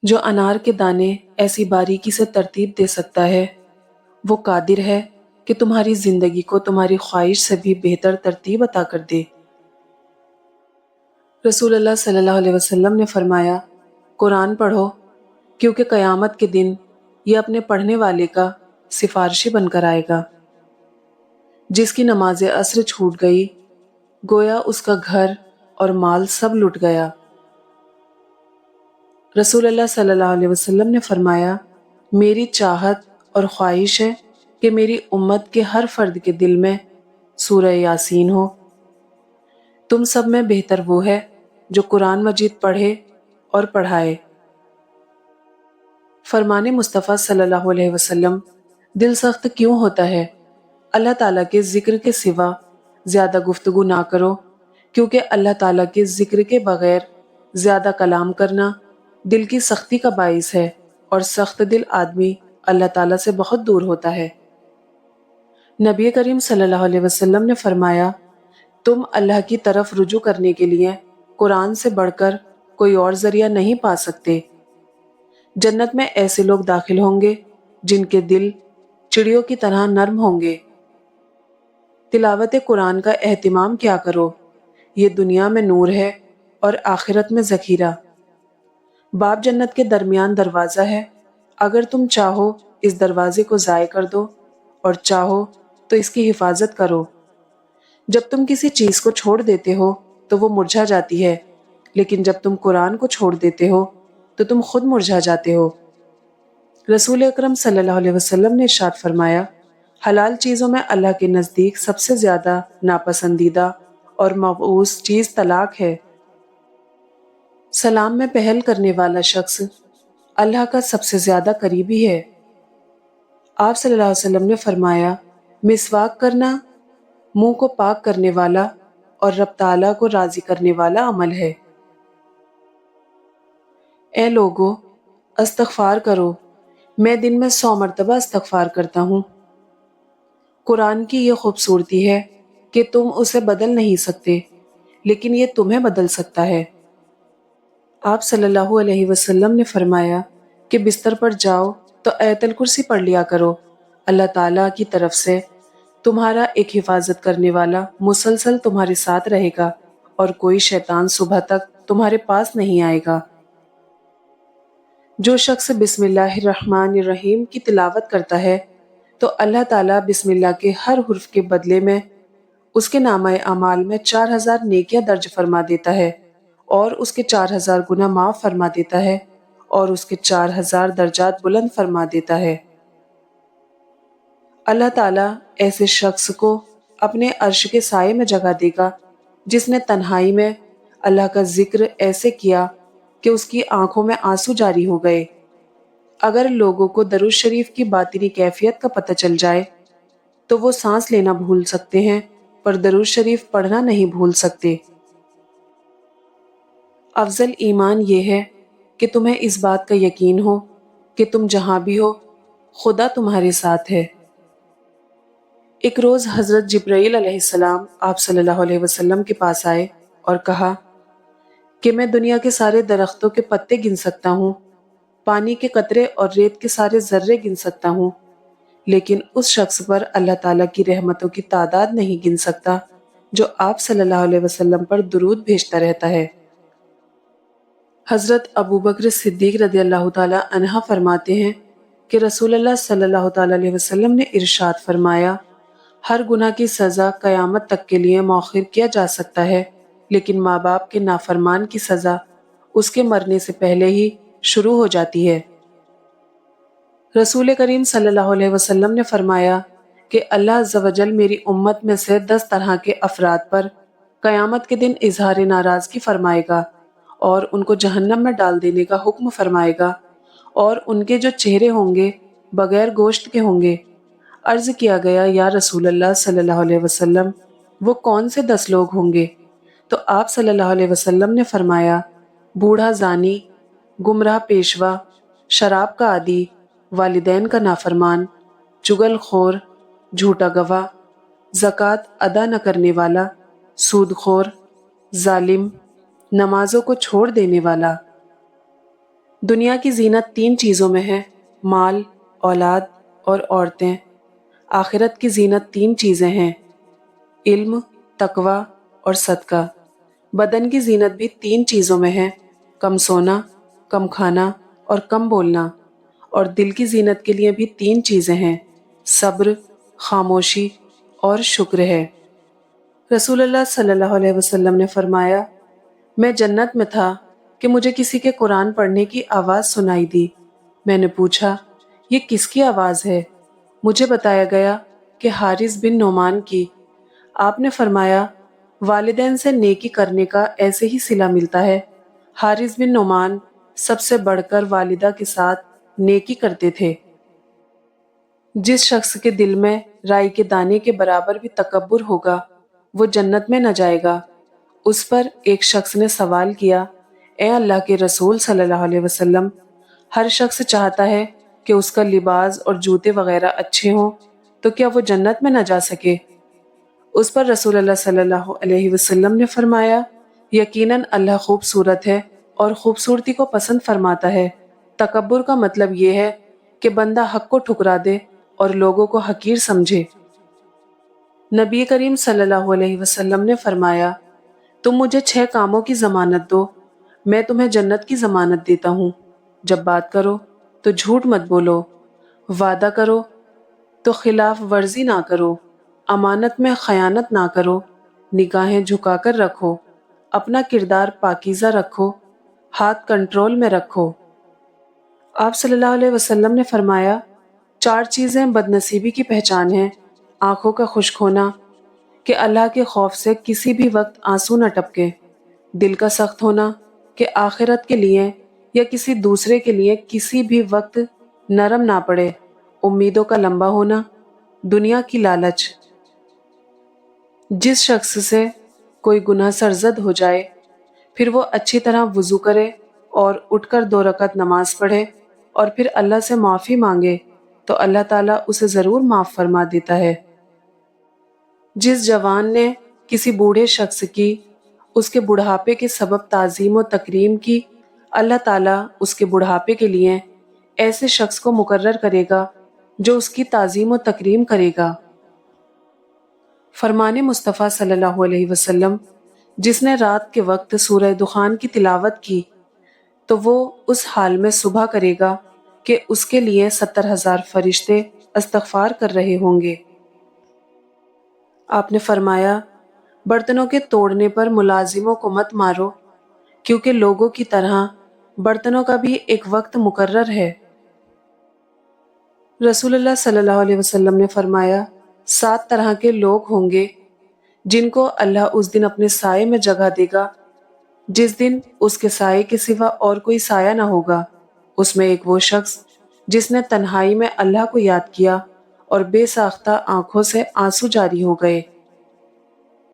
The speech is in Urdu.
جو انار کے دانے ایسی باریکی سے ترتیب دے سکتا ہے، وہ قادر ہے کہ تمہاری زندگی کو تمہاری خواہش سے بھی بہتر ترتیب عطا کر دے۔ رسول اللہ صلی اللہ علیہ وسلم نے فرمایا، قرآن پڑھو کیونکہ قیامت کے دن یہ اپنے پڑھنے والے کا سفارشی بن کر آئے گا۔ جس کی نماز عصر چھوٹ گئی، گویا اس کا گھر اور مال سب لٹ گیا۔ رسول اللہ صلی اللہ علیہ وسلم نے فرمایا، میری چاہت اور خواہش ہے کہ میری امت کے ہر فرد کے دل میں سورہ یاسین ہو۔ تم سب میں بہتر وہ ہے جو قرآن مجید پڑھے اور پڑھائے۔ فرمان مصطفیٰ صلی اللہ علیہ وسلم، دل سخت کیوں ہوتا ہے؟ اللہ تعالیٰ کے ذکر کے سوا زیادہ گفتگو نہ کرو، کیونکہ اللہ تعالیٰ کے ذکر کے بغیر زیادہ کلام کرنا دل کی سختی کا باعث ہے، اور سخت دل آدمی اللہ تعالیٰ سے بہت دور ہوتا ہے۔ نبی کریم صلی اللہ علیہ وسلم نے فرمایا، تم اللہ کی طرف رجوع کرنے کے لیے قرآن سے بڑھ کر کوئی اور ذریعہ نہیں پا سکتے۔ جنت میں ایسے لوگ داخل ہوں گے جن کے دل چڑیوں کی طرح نرم ہوں گے۔ تلاوت قرآن کا اہتمام کیا کرو، یہ دنیا میں نور ہے اور آخرت میں ذخیرہ۔ باب جنت کے درمیان دروازہ ہے، اگر تم چاہو اس دروازے کو ضائع کر دو اور چاہو تو اس کی حفاظت کرو۔ جب تم کسی چیز کو چھوڑ دیتے ہو تو وہ مرجھا جاتی ہے، لیکن جب تم قرآن کو چھوڑ دیتے ہو تو تم خود مرجھا جاتے ہو۔ رسول اکرم صلی اللہ علیہ وسلم نے ارشاد فرمایا، حلال چیزوں میں اللہ کے نزدیک سب سے زیادہ ناپسندیدہ اور مبعوث چیز طلاق ہے۔ سلام میں پہل کرنے والا شخص اللہ کا سب سے زیادہ قریبی ہے۔ آپ صلی اللہ علیہ وسلم نے فرمایا، مسواک کرنا منہ کو پاک کرنے والا اور رب تعالیٰ کو راضی کرنے والا عمل ہے۔ اے لوگو، استغفار کرو، میں دن میں 100 مرتبہ استغفار کرتا ہوں۔ قرآن کی یہ خوبصورتی ہے کہ تم اسے بدل نہیں سکتے، لیکن یہ تمہیں بدل سکتا ہے۔ آپ صلی اللہ علیہ وسلم نے فرمایا کہ بستر پر جاؤ تو آیت الکرسی پڑھ لیا کرو، اللہ تعالیٰ کی طرف سے تمہارا ایک حفاظت کرنے والا مسلسل تمہارے ساتھ رہے گا، اور کوئی شیطان صبح تک تمہارے پاس نہیں آئے گا۔ جو شخص بسم اللہ الرحمن الرحیم کی تلاوت کرتا ہے تو اللہ تعالیٰ بسم اللہ کے ہر حرف کے بدلے میں اس کے نامہ اعمال میں 4000 نیکیاں درج فرما دیتا ہے، اور اس کے 4000 گناہ معاف فرما دیتا ہے، اور اس کے 4000 درجات بلند فرما دیتا ہے۔ اللہ تعالیٰ ایسے شخص کو اپنے عرش کے سائے میں جگہ دے گا جس نے تنہائی میں اللہ کا ذکر ایسے کیا کہ اس کی آنکھوں میں آنسو جاری ہو گئے۔ اگر لوگوں کو درود شریف کی باطنی کیفیت کا پتہ چل جائے تو وہ سانس لینا بھول سکتے ہیں، پر درود شریف پڑھنا نہیں بھول سکتے۔ افضل ایمان یہ ہے کہ تمہیں اس بات کا یقین ہو کہ تم جہاں بھی ہو خدا تمہارے ساتھ ہے۔ ایک روز حضرت جبرائیل علیہ السلام آپ صلی اللہ علیہ وسلم کے پاس آئے اور کہا کہ میں دنیا کے سارے درختوں کے پتے گن سکتا ہوں، پانی کے قطرے اور ریت کے سارے ذرے گن سکتا ہوں، لیکن اس شخص پر اللہ تعالیٰ کی رحمتوں کی تعداد نہیں گن سکتا جو آپ صلی اللہ علیہ وسلم پر درود بھیجتا رہتا ہے۔ حضرت ابوبکر صدیق رضی اللہ تعالیٰ عنہ فرماتے ہیں کہ رسول اللہ صلی اللہ تعالیٰ علیہ وسلم نے ارشاد فرمایا، ہر گناہ کی سزا قیامت تک کے لیے مؤخر کیا جا سکتا ہے، لیکن ماں باپ کے نافرمان کی سزا اس کے مرنے سے پہلے ہی شروع ہو جاتی ہے۔ رسول کریم صلی اللہ علیہ وسلم نے فرمایا کہ اللہ عز و جل میری امت میں سے 10 طرح کے افراد پر قیامت کے دن اظہار ناراضگی فرمائے گا اور ان کو جہنم میں ڈال دینے کا حکم فرمائے گا، اور ان کے جو چہرے ہوں گے بغیر گوشت کے ہوں گے۔ عرض کیا گیا، یا رسول اللہ صلی اللہ علیہ وسلم، وہ کون سے 10 لوگ ہوں گے؟ تو آپ صلی اللہ علیہ وسلم نے فرمایا، بوڑھا زانی، گمراہ پیشوا، شراب کا عادی، والدین کا نافرمان، چغل خور، جھوٹا گواہ، زکوٰۃ ادا نہ کرنے والا، سود خور، ظالم، نمازوں کو چھوڑ دینے والا۔ دنیا کی زینت تین چیزوں میں ہے: مال، اولاد اور عورتیں۔ آخرت کی زینت تین چیزیں ہیں: علم، تقوی اور صدقہ۔ بدن کی زینت بھی تین چیزوں میں ہے: کم سونا، کم کھانا اور کم بولنا۔ اور دل کی زینت کے لیے بھی تین چیزیں ہیں: صبر، خاموشی اور شکر ہے۔ رسول اللہ صلی اللہ علیہ وسلم نے فرمایا، میں جنت میں تھا کہ مجھے کسی کے قرآن پڑھنے کی آواز سنائی دی۔ میں نے پوچھا، یہ کس کی آواز ہے؟ مجھے بتایا گیا کہ حارث بن نعمان کی۔ آپ نے فرمایا، والدین سے نیکی کرنے کا ایسے ہی صلہ ملتا ہے۔ حارث بن نعمان سب سے بڑھ کر والدہ کے ساتھ نیکی کرتے تھے۔ جس شخص کے دل میں رائی کے دانے کے برابر بھی تکبر ہوگا وہ جنت میں نہ جائے گا۔ اس پر ایک شخص نے سوال کیا، اے اللہ کے رسول صلی اللہ علیہ وسلم، ہر شخص چاہتا ہے کہ اس کا لباس اور جوتے وغیرہ اچھے ہوں، تو کیا وہ جنت میں نہ جا سکے؟ اس پر رسول اللہ صلی اللہ علیہ وسلم نے فرمایا، یقیناً اللہ خوبصورت ہے اور خوبصورتی کو پسند فرماتا ہے۔ تکبر کا مطلب یہ ہے کہ بندہ حق کو ٹھکرا دے اور لوگوں کو حقیر سمجھے۔ نبی کریم صلی اللہ علیہ وسلم نے فرمایا، تم مجھے 6 کاموں کی ضمانت دو، میں تمہیں جنت کی ضمانت دیتا ہوں۔ جب بات کرو تو جھوٹ مت بولو، وعدہ کرو تو خلاف ورزی نہ کرو، امانت میں خیانت نہ کرو، نگاہیں جھکا کر رکھو، اپنا کردار پاکیزہ رکھو، ہاتھ کنٹرول میں رکھو۔ آپ صلی اللہ علیہ وسلم نے فرمایا، 4 چیزیں بد نصیبی کی پہچان ہیں: آنکھوں کا خشک ہونا کہ اللہ کے خوف سے کسی بھی وقت آنسو نہ ٹپکے، دل کا سخت ہونا کہ آخرت کے لیے یا کسی دوسرے کے لیے کسی بھی وقت نرم نہ پڑے، امیدوں کا لمبا ہونا، دنیا کی لالچ۔ جس شخص سے کوئی گناہ سرزد ہو جائے پھر وہ اچھی طرح وضو کرے اور اٹھ کر 2 رکعت نماز پڑھے اور پھر اللہ سے معافی مانگے تو اللہ تعالیٰ اسے ضرور معاف فرما دیتا ہے۔ جس جوان نے کسی بوڑھے شخص کی اس کے بڑھاپے کے سبب تعظیم و تکریم کی، اللہ تعالیٰ اس کے بڑھاپے کے لیے ایسے شخص کو مقرر کرے گا جو اس کی تعظیم و تکریم کرے گا۔ فرمان مصطفیٰ صلی اللہ علیہ وسلم، جس نے رات کے وقت سورہ دخان کی تلاوت کی تو وہ اس حال میں صبح کرے گا کہ اس کے لیے 70,000 فرشتے استغفار کر رہے ہوں گے۔ آپ نے فرمایا، برتنوں کے توڑنے پر ملازموں کو مت مارو، کیونکہ لوگوں کی طرح برتنوں کا بھی ایک وقت مقرر ہے۔ رسول اللہ صلی اللہ علیہ وسلم نے فرمایا، 7 طرح کے لوگ ہوں گے جن کو اللہ اس دن اپنے سائے میں جگہ دے گا، جس دن اس کے سائے کے سوا اور کوئی سایہ نہ ہوگا۔ اس میں ایک وہ شخص جس نے تنہائی میں اللہ کو یاد کیا اور بے ساختہ آنکھوں سے آنسو جاری ہو گئے۔